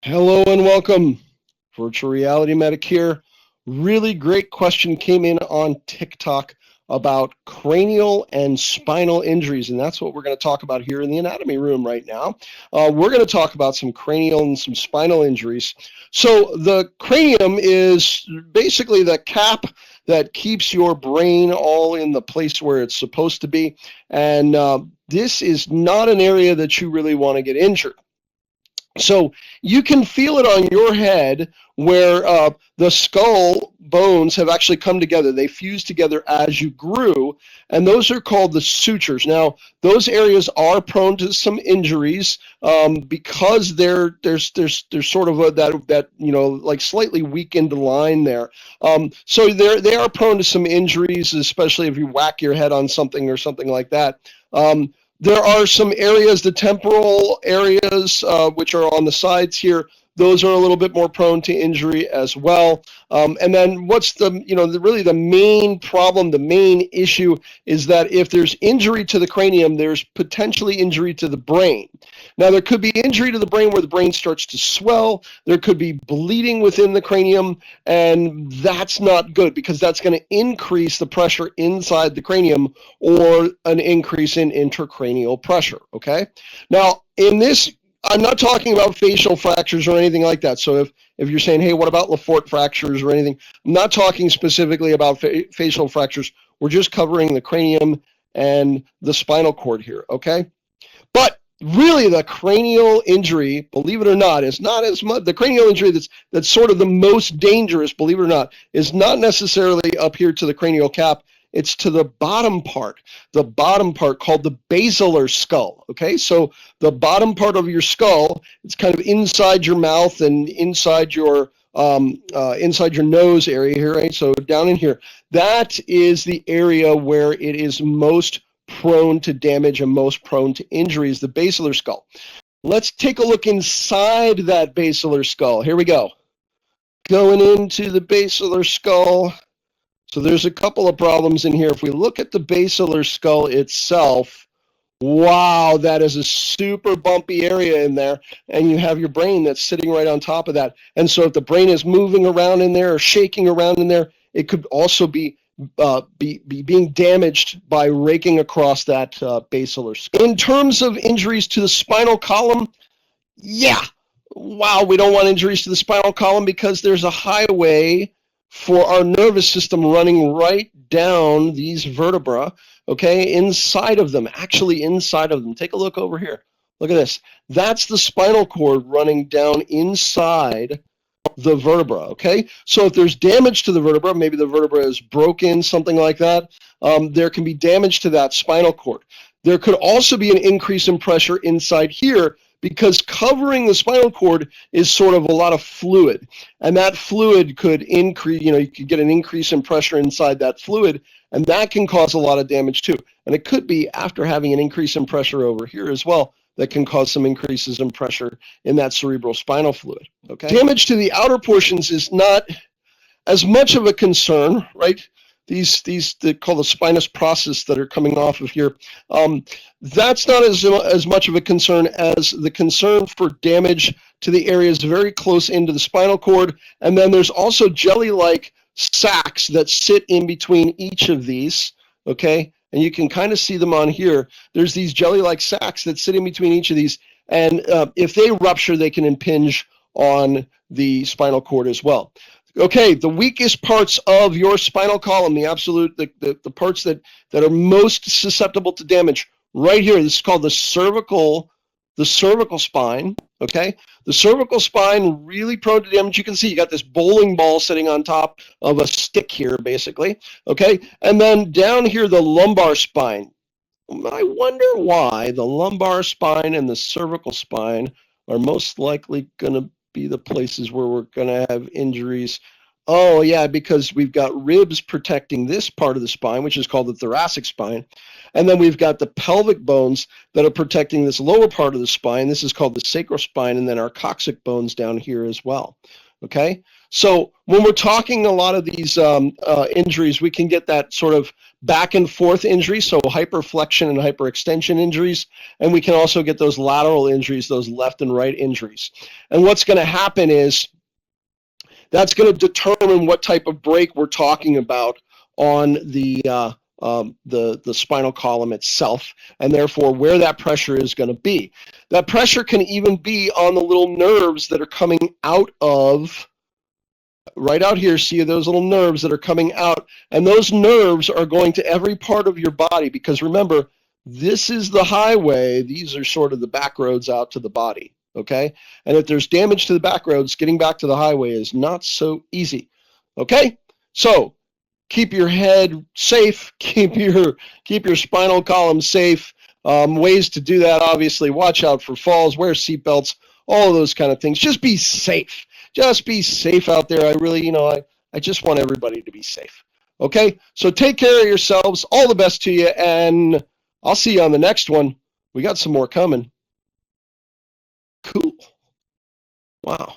Hello and welcome. Virtual Reality Medic here. Really great question came in on TikTok about cranial and spinal injuries, and that's what we're going to talk about here in the anatomy room right now. We're going to talk about some cranial and some spinal injuries. So the cranium is basically the cap that keeps your brain all in the place where it's supposed to be, and this is not an area that you really want to get injured. So you can feel it on your head where the skull bones have actually come together. They fuse together as you grew, and those are called the sutures. Now, those areas are prone to some injuries because there's sort of that like slightly weakened line there. So they are prone to some injuries, especially if you whack your head on something or something like that. There are some areas, the temporal areas, which are on the sides here. Those are a little bit more prone to injury as well. And then what's really the main problem, the main issue is that if there's injury to the cranium, there's potentially injury to the brain. Now, there could be injury to the brain where the brain starts to swell. There could be bleeding within the cranium, and that's not good because that's going to increase the pressure inside the cranium or an increase in intracranial pressure, okay? Now, in this, I'm not talking about facial fractures or anything like that. So if you're saying, hey, what about Lafort fractures or anything, I'm not talking specifically about facial fractures. We're just covering the cranium and the spinal cord here, okay? But really the cranial injury, believe it or not, is not as much, the cranial injury that's sort of the most dangerous, believe it or not, is not necessarily up here to the cranial cap. It's to the bottom part called the basilar skull, okay? So the bottom part of your skull, it's kind of inside your mouth and inside your nose area here, right? So down in here, that is the area where it is most prone to damage and most prone to injuries, the basilar skull. Let's take a look inside that basilar skull. Here we go. Going into the basilar skull. So there's a couple of problems in here. If we look at the basilar skull itself, wow, that is a super bumpy area in there, and you have your brain that's sitting right on top of that. And so if the brain is moving around in there or shaking around in there, it could also be being damaged by raking across that basilar skull. In terms of injuries to the spinal column, yeah, wow, we don't want injuries to the spinal column because there's a highway for our nervous system running right down these vertebrae, okay, inside of them, actually inside of them. Take a look over here. Look at this. That's the spinal cord running down inside the vertebra, okay? So if there's damage to the vertebra, maybe the vertebra is broken, something like that, there can be damage to that spinal cord. There could also be an increase in pressure inside here because covering the spinal cord is sort of a lot of fluid, and that fluid could increase, you could get an increase in pressure inside that fluid, and that can cause a lot of damage too. And it could be after having an increase in pressure over here as well that can cause some increases in pressure in that cerebral spinal fluid, okay? Damage to the outer portions is not as much of a concern, right? These they call the spinous process that are coming off of here. That's not as much of a concern as the concern for damage to the areas very close into the spinal cord. And then there's also jelly-like sacs that sit in between each of these, okay? And you can kind of see them on here. There's these jelly-like sacs that sit in between each of these. And if they rupture, they can impinge on the spinal cord as well. Okay, the weakest parts of your spinal column, the parts that are most susceptible to damage, right here. This is called the cervical spine. Okay, the cervical spine, really prone to damage. You can see you got this bowling ball sitting on top of a stick here, basically. Okay, and then down here, the lumbar spine. I wonder why the lumbar spine and the cervical spine are most likely going to be the places where we're going to have injuries. Oh, yeah, because we've got ribs protecting this part of the spine, which is called the thoracic spine. And then we've got the pelvic bones that are protecting this lower part of the spine. This is called the sacral spine, and then our coccyx bones down here as well. Okay, so when we're talking a lot of these injuries, we can get that sort of back and forth injury, so hyperflexion and hyperextension injuries, and we can also get those lateral injuries, those left and right injuries. And what's going to happen is that's going to determine what type of break we're talking about on the spinal column itself, and therefore where that pressure is going to be. That pressure can even be on the little nerves that are coming out of, right out here, see those little nerves that are coming out, and those nerves are going to every part of your body, because remember, this is the highway, these are sort of the back roads out to the body, okay? And if there's damage to the back roads, getting back to the highway is not so easy, okay? So keep your head safe, keep your spinal column safe. Ways to do that, obviously, watch out for falls, wear seatbelts, all of those kind of things. Just be safe. Just be safe out there. I really, I just want everybody to be safe. Okay? So take care of yourselves. All the best to you, and I'll see you on the next one. We got some more coming. Cool. Wow.